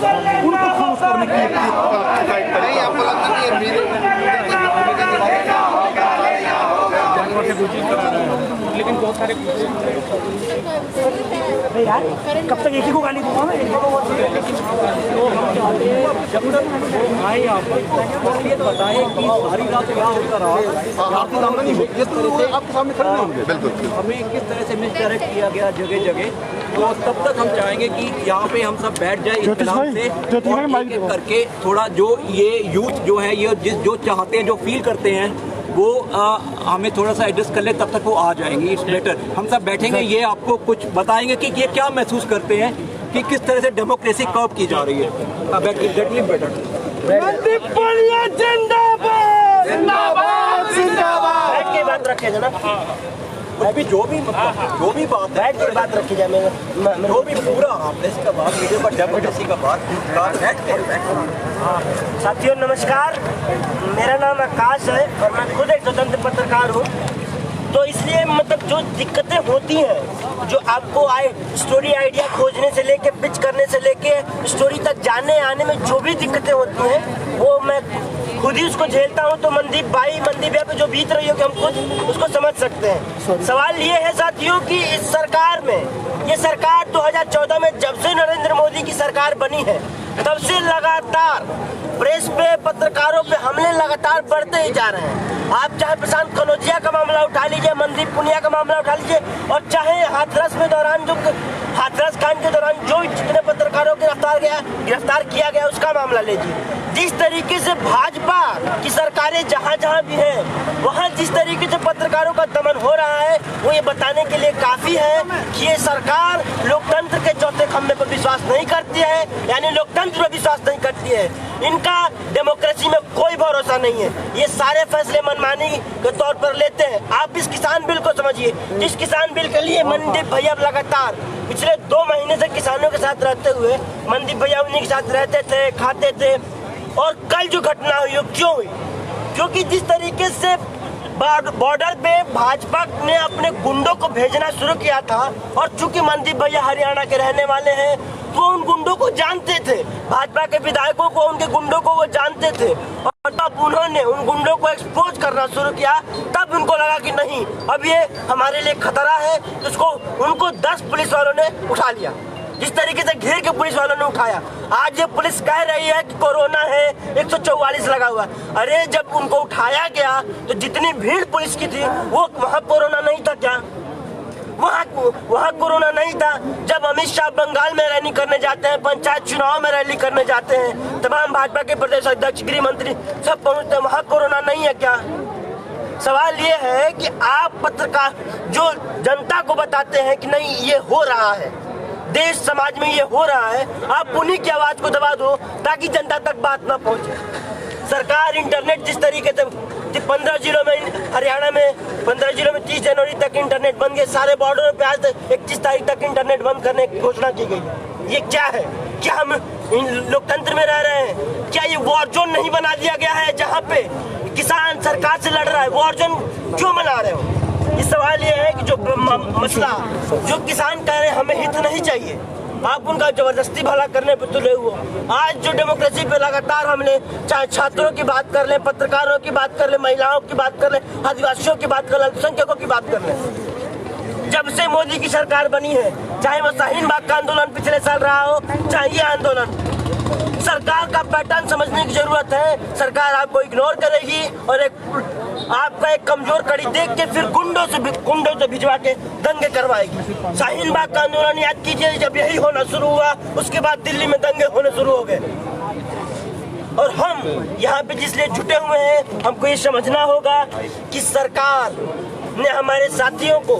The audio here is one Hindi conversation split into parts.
उनको खामोश करने के लिए फाइट करें। लेकिन बहुत सारे यार कब तक एक ही को गाली दूंगा मैं। जब तक आए यहाँ पर ये बताएं कि सारी रात यहाँ होता रहा, आपके सामने नहीं होती, आपके सामने खड़े नहीं होंगे। बिल्कुल हमें किस तरह से मिसडायरेक्ट किया गया जगह जगह, तो तब तक हम चाहेंगे कि यहाँ पे हम सब बैठ जाए इत्मीनान से और एक करके थोड़ा जो ये यूथ जो है ये जो चाहते हैं जो फील करते हैं वो हमें थोड़ा सा एडजस्ट कर ले, तब तक वो आ जाएंगे। इट्स बेटर हम सब बैठेंगे, ये आपको कुछ बताएंगे कि ये क्या महसूस करते हैं कि किस तरह से डेमोक्रेसी कर्व की जा रही है। बेटर बैठ के बात रखे जना, अभी जो भी बात बैठ के बात रखी जाए। जो भी पूरा आपने इसका बात वीडियो पर डेमोक्रेसी का बात बैठ के साथियों नमस्कार, मेरा नाम आकाश है और मैं खुद एक स्वतंत्र पत्रकार हूँ। तो इसलिए मतलब जो दिक्कतें होती हैं, जो आपको स्टोरी आइडिया खोजने से लेके पिच करने से लेके स्टोरी तक जाने आने में जो भी दिक्कतें होती हैं वो मैं खुद ही उसको झेलता हूँ। तो मनदीप भैया पे जो बीत रही हो कि हम खुद उसको समझ सकते हैं। सवाल ये है साथियों कि इस सरकार में, ये सरकार 2014 में जब से नरेंद्र मोदी की सरकार बनी है तब से लगातार प्रेस पे पत्रकारों पे हमले लगातार बढ़ते ही जा रहे हैं। आप चाहे प्रशांत कनौजिया का मामला उठा लीजिए, मनदीप पुनिया का मामला उठा लीजिए, और चाहे हाथरस कांड के दौरान जो जितने पत्रकारों को गिरफ्तार किया गया उसका मामला लीजिए। जिस तरीके से भाजपा की सरकारें जहाँ भी हैं वहाँ जिस तरीके से पत्रकारों का दमन हो रहा है वो ये बताने के लिए काफी है कि ये सरकार लोकतंत्र के चौथे खंभे पर विश्वास नहीं करती है, यानी लोकतंत्र पर विश्वास नहीं करती है। इनका डेमोक्रेसी में कोई भरोसा नहीं है। ये सारे फैसले मनमानी के तौर पर लेते हैं। आप इस किसान बिल को समझिए, जिस किसान बिल के लिए मनदीप भैया लगातार पिछले 2 महीने से किसानों के साथ रहते हुए, मनदीप भैया उन्हीं के साथ रहते थे, खाते थे। और कल जो घटना हुई क्यों हुई? क्योंकि जिस तरीके से बॉर्डर पे भाजपा ने अपने गुंडों को भेजना शुरू किया था, और चूंकि मनदीप भैया हरियाणा के रहने वाले हैं तो उन गुंडों को जानते थे, भाजपा के विधायकों को, उनके गुंडों को वो जानते थे। और तब उन्होंने उन गुंडों को एक्सपोज करना शुरू किया, तब उनको लगा कि नहीं अब ये हमारे लिए खतरा है, तो उनको 10 पुलिस वालों ने उठा लिया। जिस तरीके से घेर के पुलिस वालों ने उठाया, आज ये पुलिस कह रही है कि कोरोना है, 144 लगा हुआ। अरे जब उनको उठाया गया तो जितनी भीड़ पुलिस की थी वो वहाँ कोरोना नहीं था क्या? वहाँ कोरोना नहीं था। जब अमित शाह बंगाल में रैली करने जाते हैं, पंचायत चुनाव में रैली करने जाते हैं, तमाम भाजपा के प्रदेश अध्यक्ष, गृह मंत्री सब पहुँचते हैं, वहाँ कोरोना नहीं है क्या? सवाल ये है कि आप पत्रकार जो जनता को बताते हैं कि नहीं ये हो रहा है, देश समाज में ये हो रहा है, आप उन्हीं की आवाज को दबा दो ताकि जनता तक बात ना पहुंचे। सरकार इंटरनेट जिस तरीके से 15 जिलों में, हरियाणा में 15 जिलों में 30 जनवरी तक इंटरनेट बंद गए, सारे बॉर्डर पे आज 31 तारीख तक इंटरनेट बंद करने की घोषणा की गई। ये क्या है? क्या हम लोकतंत्र में रह रहे हैं? क्या ये वॉर जोन नहीं बना दिया गया है जहाँ पे किसान सरकार से लड़ रहा है? वॉर जोन क्यों बना रहे हो? इस सवाल ये है कि जो मसला जो किसान कह रहे हैं हमें हित नहीं चाहिए, आप उनका जबरदस्ती भला करने पे तुले हुए। आज जो डेमोक्रेसी पे लगातार हमने, चाहे छात्रों की बात कर ले, पत्रकारों की बात कर ले, महिलाओं की बात कर ले, आदिवासियों की बात कर ले, अल्पसंख्यकों की बात कर ले, जब से मोदी की सरकार बनी है, चाहे वो शाहीन बाग का आंदोलन पिछले साल रहा हो, चाहे ये आंदोलन, सरकार का पैटर्न समझने की जरूरत है। सरकार आपको इग्नोर करेगी और आपका एक कमजोर कड़ी देख के फिर गुंडों से भिजवा के दंगे करवाएगी। शाहीन बाग का आंदोलन याद कीजिए, जब यही होना शुरू हुआ उसके बाद दिल्ली में दंगे होने शुरू हो गए। और हम यहाँ पे जिसलिए जुटे हुए हैं, हमको ये समझना होगा कि सरकार ने हमारे साथियों को,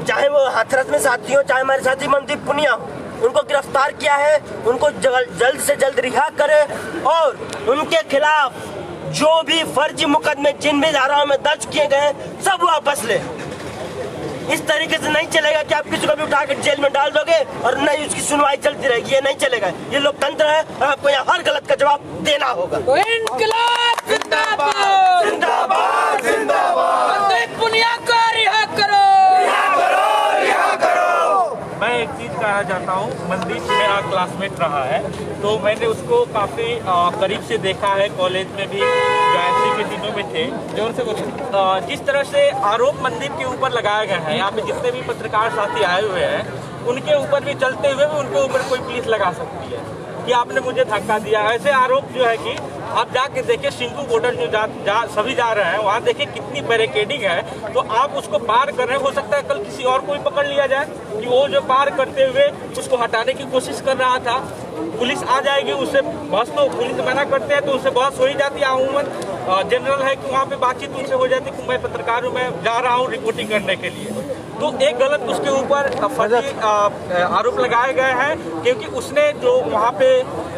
चाहे वो हाथरस में साथी हो, चाहे हमारे साथी मनदीप पुनिया, उनको गिरफ्तार किया है, उनको जल्द से जल्द रिहा करे और उनके खिलाफ जो भी फर्जी मुकदमे जिन भी धाराओं में दर्ज किए गए सब वापस ले। इस तरीके से नहीं चलेगा कि आप किसी को भी उठा कर जेल में डाल दोगे और नहीं उसकी सुनवाई चलती रहेगी। ये नहीं चलेगा, ये लोकतंत्र है और आपको यहाँ हर गलत का जवाब देना होगा। इनकलाब जिंदाबाद, जिंदाबाद, जिंदाबाद। मनदीप पुनिया को रिहा करो, रिहा करो, रिहा करो। मैं एक चीज़ कहना चाहता हूँ, मनदीप मेरा क्लासमेट रहा है, तो मैंने उसको काफ़ी करीब से देखा है, कॉलेज में भी जो एनसी के दिनों में थे। जोर से बोलो। जिस तरह से आरोप मनदीप के ऊपर लगाए गए हैं, यहाँ पे जितने भी पत्रकार साथी आए हुए हैं, उनके ऊपर भी चलते हुए भी उनके ऊपर कोई पुलिस लगा सकती है कि आपने मुझे धक्का दिया। ऐसे आरोप जो है कि आप जाके देखिए सिंघू बॉर्डर जो सभी जा रहे हैं, वहाँ देखिए कितनी बैरिकेडिंग है, तो आप उसको पार कर रहे हैं। हो सकता है कल किसी और को भी पकड़ लिया जाए कि वो जो पार करते हुए उसको हटाने की कोशिश कर रहा था, पुलिस आ जाएगी, उससे बहस, तो पुलिस मना करते हैं तो उससे बहस हो ही जाती है। अमूमन जनरल है कि वहाँ पे बातचीत उनसे हो जाती है कि मैं पत्रकार हूँ, मैं जा रहा हूँ रिपोर्टिंग करने के लिए। तो एक गलत उसके ऊपर फर्जी आरोप लगाए गए हैं, क्योंकि उसने जो वहाँ पे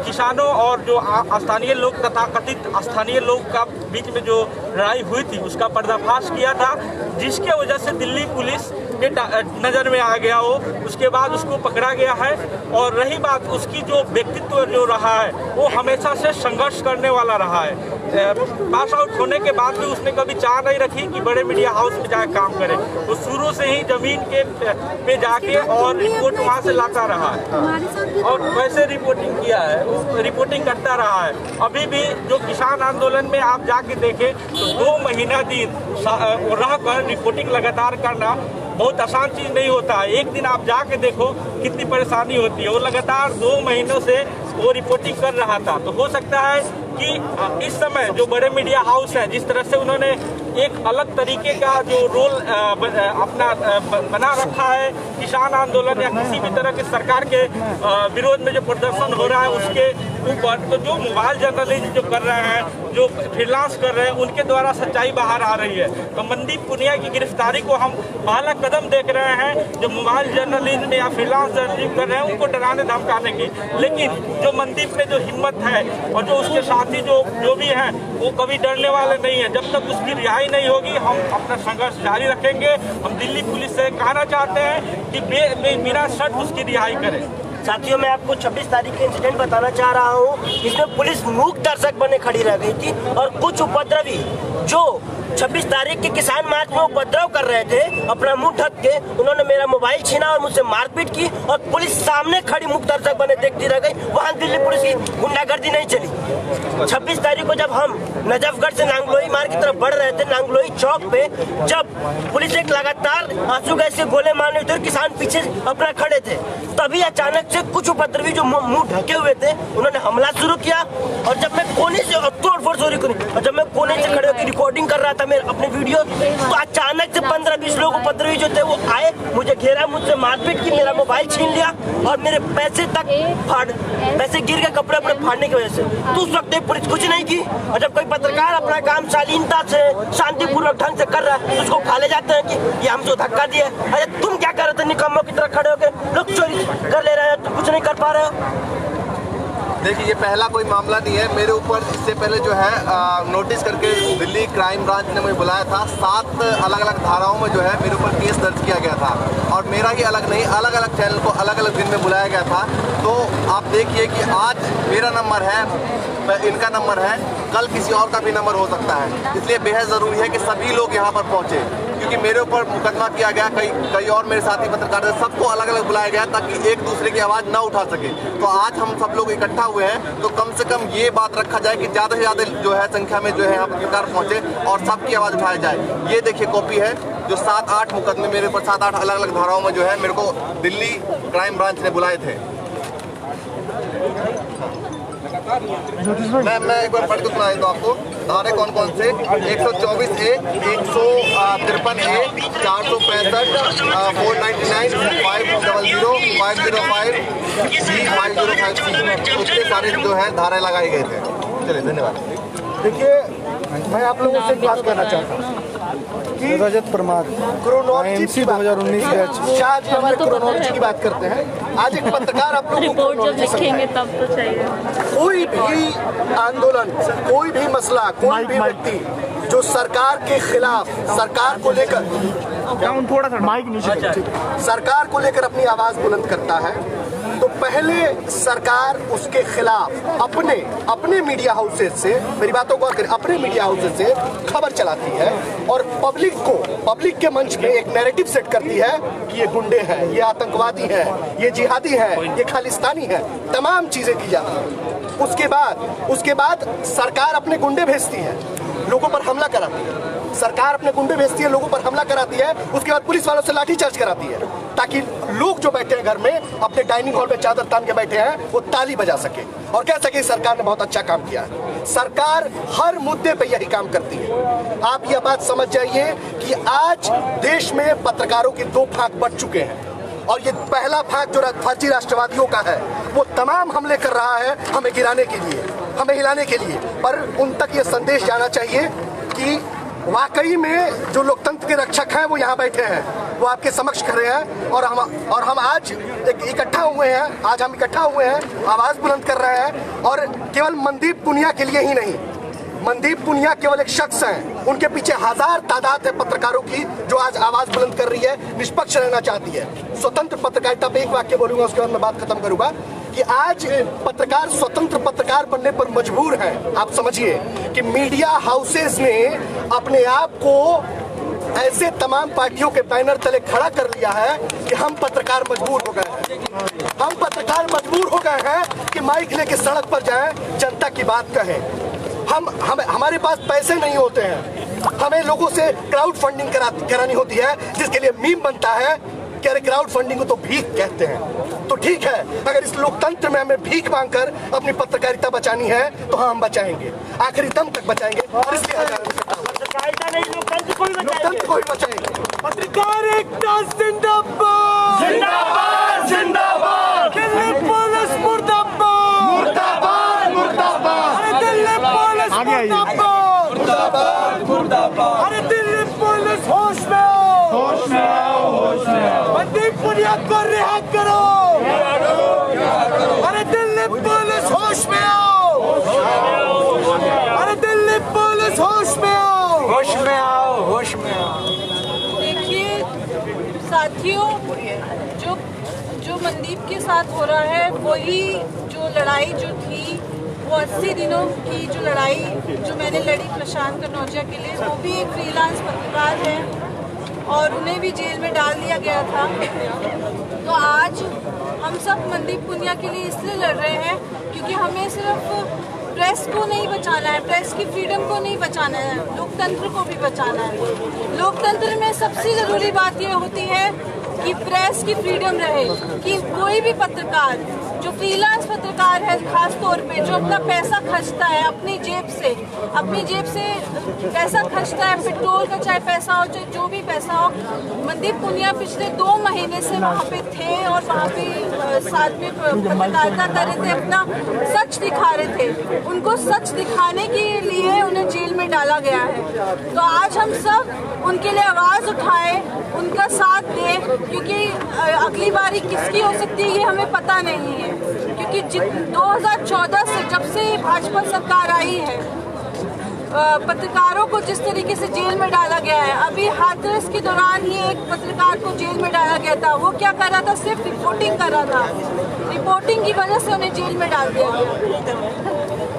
किसानों और जो स्थानीय लोग तथा कथित स्थानीय लोग का बीच में जो लड़ाई हुई थी उसका पर्दाफाश किया था, जिसके वजह से दिल्ली पुलिस के नज़र में आ गया हो। उसके बाद उसको पकड़ा गया है। और रही बात उसकी जो व्यक्तित्व जो रहा है, वो हमेशा से संघर्ष करने वाला रहा है। पास आउट होने के बाद भी उसने कभी चाह नहीं रखी कि बड़े मीडिया हाउस में जाकर काम करे। वो शुरू से ही जमीन के पे जाके और रिपोर्ट वहाँ से लाता रहा है और वैसे रिपोर्टिंग किया है, वो रिपोर्टिंग करता रहा है। अभी भी जो किसान आंदोलन में आप जाके देखें तो 2 महीना दिन रह कर रिपोर्टिंग लगातार करना बहुत आसान चीज़ नहीं होता है। एक दिन आप जाके देखो कितनी परेशानी होती है। वो लगातार 2 महीनों से वो रिपोर्टिंग कर रहा था। तो हो सकता है कि इस समय जो बड़े मीडिया हाउस है, जिस तरह से उन्होंने एक अलग तरीके का जो रोल अपना बना रखा है किसान आंदोलन या किसी भी तरह के सरकार के विरोध में जो प्रदर्शन हो रहा है उसके ऊपर, तो जो मोबाइल जर्नलिस्ट जो कर रहे हैं, जो फ्रीलांस कर रहे हैं, उनके द्वारा सच्चाई बाहर आ रही है। तो मनदीप पुनिया की गिरफ्तारी को हम पहला कदम देख रहे हैं, जो मोबाइल जर्नलिस्ट या फ्रीलांस जर्नलिस्ट कर रहे हैं उनको डराने धमकाने की। लेकिन जो मनदीप में जो हिम्मत है और जो उसके साथी जो भी हैं, वो कभी डरने वाले नहीं है। जब तक उसकी रिहाई नहीं होगी हम अपना संघर्ष जारी रखेंगे। हम दिल्ली पुलिस से कहना चाहते हैं कि बिना शर्त उसकी रिहाई करें। साथियों, मैं आपको 26 तारीख के इंसिडेंट बताना चाह रहा हूँ। इसमें पुलिस मूक दर्शक बने खड़ी रह गई थी और कुछ उपद्रवी जो 26 तारीख के किसान मार्च में उपद्रव कर रहे थे, अपना मुंह ढक के उन्होंने मेरा मोबाइल छीना और मुझसे मारपीट की और पुलिस सामने खड़ी मुक्त दर्शक बने देखती रह गई। वहाँ दिल्ली पुलिस की गुंडागर्दी नहीं चली। 26 तारीख को जब हम नजफगढ़ से नांगलोई मार्ग की तरफ बढ़ रहे थे, नांगलोई चौक पे जब पुलिस एक लगातार आंसू गैस के गोले मारने थे, किसान पीछे अपना खड़े थे, तभी अचानक से कुछ उपद्रवी जो मुंह ढके हुए थे उन्होंने हमला शुरू किया। और जब मैं कोने से तोड़फोड़ शुरू करी और जब मैं कोने से खड़े होकर रिकॉर्डिंग कर रहा था मेरे अपने वीडियो, तो अचानक से 15-20 लोग उपद्रवी जो थे वो आए, मुझे घेरा, मुझसे मारपीट की, मेरा मोबाइल छीन लिया और मेरे पैसे तक पैसे गिर गए कपड़े अपने फाड़ने की वजह से। तो उस वक्त पुलिस कुछ नहीं की। और जब कोई पत्रकार अपना काम शालीनता से शांतिपूर्वक ढंग से कर रहा है, उसको खा ले जाते हैं कि ये हमसे धक्का दिया। अरे तुम क्या कर रहे थे निकम्मों की तरह खड़े होकर? लोग चोरी कर ले रहे हैं, तुम कुछ नहीं कर पा रहे हो। देखिए, ये पहला कोई मामला नहीं है मेरे ऊपर। इससे पहले जो है नोटिस करके दिल्ली क्राइम ब्रांच ने मुझे बुलाया था। 7 अलग अलग धाराओं में जो है मेरे ऊपर केस दर्ज किया गया था और मेरा ही अलग नहीं, अलग अलग चैनल को अलग अलग दिन में बुलाया गया था। तो आप देखिए कि आज मेरा नंबर है, इनका नंबर है, कल किसी और का भी नंबर हो सकता है। इसलिए बेहद ज़रूरी है कि सभी लोग यहाँ पर पहुँचे, क्योंकि मेरे ऊपर मुकदमा किया गया। कई और मेरे साथी पत्रकार थे, सबको अलग अलग बुलाया गया ताकि एक दूसरे की आवाज़ ना उठा सके। तो आज हम सब लोग इकट्ठा हुए हैं, तो कम से कम ये बात रखा जाए कि ज़्यादा से ज़्यादा जो है संख्या में जो है यहाँ पत्रकार पहुँचे और सबकी आवाज़ उठाई जाए। ये देखिए कॉपी है जो 7-8 मुकदमे मेरे ऊपर 7-8 अलग अलग धाराओं में जो है मेरे को दिल्ली क्राइम ब्रांच ने बुलाए थे। मैं एक बार पढ़ के सुना देता हूँ आपको। धारे कौन कौन से? 124A, 153A, 465, 499, 500, 505, 505C, उसके सारे जो है धाराएं लगाई गए थे। चलिए, धन्यवाद। देखिए, मैं आप लोगों से बात करना चाहता हूँ कि रजत परमार क्रोनोलॉजी 2019 बैच, आज हमारे क्रोनोलॉजी की बात करते हैं। आज एक पत्रकार आप लोगों को रिपोर्ट जब लिखेंगे तब तो चाहिए। कोई भी आंदोलन, कोई भी मसला, कोई भी व्यक्ति जो सरकार के खिलाफ, सरकार को लेकर थोड़ा सा माइक नीचे, सरकार को लेकर अपनी आवाज बुलंद करता है, तो तो पहले सरकार उसके खिलाफ अपने मीडिया हाउसेज से, मेरी बातों को अपने मीडिया हाउसेज से खबर चलाती है और पब्लिक के मंच में एक नैरेटिव सेट करती है कि ये गुंडे हैं, ये आतंकवादी हैं, ये जिहादी हैं, ये खालिस्तानी हैं, तमाम चीजें की जाती हैं। उसके बाद सरकार अपने गुंडे भेजती है, लोगों पर हमला कराती है। सरकार अपने गुंडे भेजती है, लोगों पर हमला कराती है, उसके बाद पुलिस वालों से लाठीचार्ज कराती है ताकि लोग जो बैठे हैं घर में अपने डाइनिंग हॉल में चादर तान के बैठे हैं वो ताली बजा सके और कह सके सरकार ने बहुत अच्छा काम किया है। सरकार हर मुद्दे पे यही काम करती है। आप यह बात समझ जाइए कि आज देश में पत्रकारों के 2 फांक बढ़ चुके हैं और ये पहला फांक जो फर्जी राष्ट्रवादियों का है वो तमाम हमले कर रहा है हमें गिराने के लिए, हमें हिलाने के लिए। पर उन तक ये संदेश जाना चाहिए कि वाकई में जो लोकतंत्र के रक्षक हैं वो यहाँ बैठे हैं, वो आपके समक्ष खड़े हैं और हम आज इकट्ठा हुए हैं, आवाज बुलंद कर रहे हैं। और केवल मनदीप पुनिया के लिए ही नहीं, मनदीप पुनिया केवल एक शख्स हैं, उनके पीछे हजार तादाद है पत्रकारों की जो आज आवाज बुलंद कर रही है, निष्पक्ष रहना चाहती है। स्वतंत्र पत्रकारिता पे एक वाक्य बोलूंगा, उसके बाद मैं बात खत्म करूंगा कि आज पत्रकार स्वतंत्र पत्रकार बनने पर मजबूर हैं। आप समझिए कि मीडिया हाउसेज ने अपने आप को ऐसे तमाम पार्टियों के बैनर तले खड़ा कर लिया है कि हम पत्रकार मजबूर हो गए हैं। हम पत्रकार मजबूर हो गए हैं कि माइक लेके सड़क पर जाएं, जनता की बात कहें। हमारे पास पैसे नहीं होते हैं, हमें लोगों से क्राउड फंडिंग करानी होती है, जिसके लिए मीम बनता है कि अरे क्राउड फंडिंग को तो भीख कहते हैं। तो ठीक है, अगर इस लोकतंत्र में हमें भीख मांगकर अपनी पत्रकारिता बचानी है तो हम बचाएंगे, आखिरी दम तक बचाएंगे और इसलिए पत्रकारिता नहीं, लोकतंत्र लोकतंत्र को ही बचाएंगे। पत्रकार एकता जिंदाबाद, जिंदाबाद, जिंदाबाद। दिल्ली पुलिस मुर्दाबाद, मुर्दाबाद, मुर्दाबाद। अरे दिल्ली पुलिस मुर्दाबाद, मुर्दाबाद, मुर्दाबाद। अरे दिल्ली पुलिस होश में आओ, होश में आओ, होश में आओ। मनदीप पुनिया को रिहा करो, अरे दिल्ली पुलिस होश में आओ, अरे दिल्ली पुलिस होश में आओ, होश में आओ, होश में आओ। देखिए साथियों, जो मनदीप के साथ हो रहा है वही जो लड़ाई जो थी वो 80 दिनों की जो लड़ाई जो मैंने लड़ी प्रशांत कनौजिया के लिए, वो भी एक फ्रीलांस पत्रकार है और उन्हें भी जेल में डाल दिया गया था। तो आज हम सब मनदीप पुनिया के लिए इसलिए लड़ रहे हैं क्योंकि हमें सिर्फ प्रेस को नहीं बचाना है, प्रेस की फ्रीडम को नहीं बचाना है, लोकतंत्र को भी बचाना है। लोकतंत्र में सबसे ज़रूरी बात ये होती है कि प्रेस की फ्रीडम रहे, कि कोई भी पत्रकार जो फ्रीलांस पत्रकार है, खास तौर पे जो अपना पैसा खर्चता है अपनी जेब से पैसा खर्चता है, पेट्रोल का चाहे पैसा हो चाहे जो भी पैसा हो। मनदीप पुनिया पिछले 2 महीने से वहाँ पे थे और वहाँ पे साथ में पत्रकारिता कर रहे थे, अपना सच दिखा रहे थे। उनको सच दिखाने के लिए उन्हें जेल में डाला गया है। तो आज हम सब उनके लिए आवाज़ उठाएं, उनका साथ दें, क्योंकि अगली बारी किसकी हो सकती है ये हमें पता नहीं है। क्योंकि 2014 से जब से भाजपा सरकार आई है, पत्रकारों को जिस तरीके से जेल में डाला गया है, अभी हाथरस के दौरान ही एक पत्रकार को जेल में डाला गया था। वो क्या कर रहा था? सिर्फ रिपोर्टिंग कर रहा था, रिपोर्टिंग की वजह से उन्हें जेल में डाल दिया गया।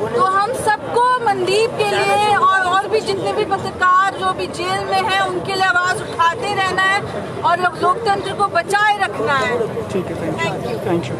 तो हम सबको मनदीप के लिए और भी जितने भी पत्रकार जो भी जेल में हैं उनके लिए आवाज़ उठाते रहना है और लोकतंत्र को बचाए रखना है। ठीक है, थैंक यू।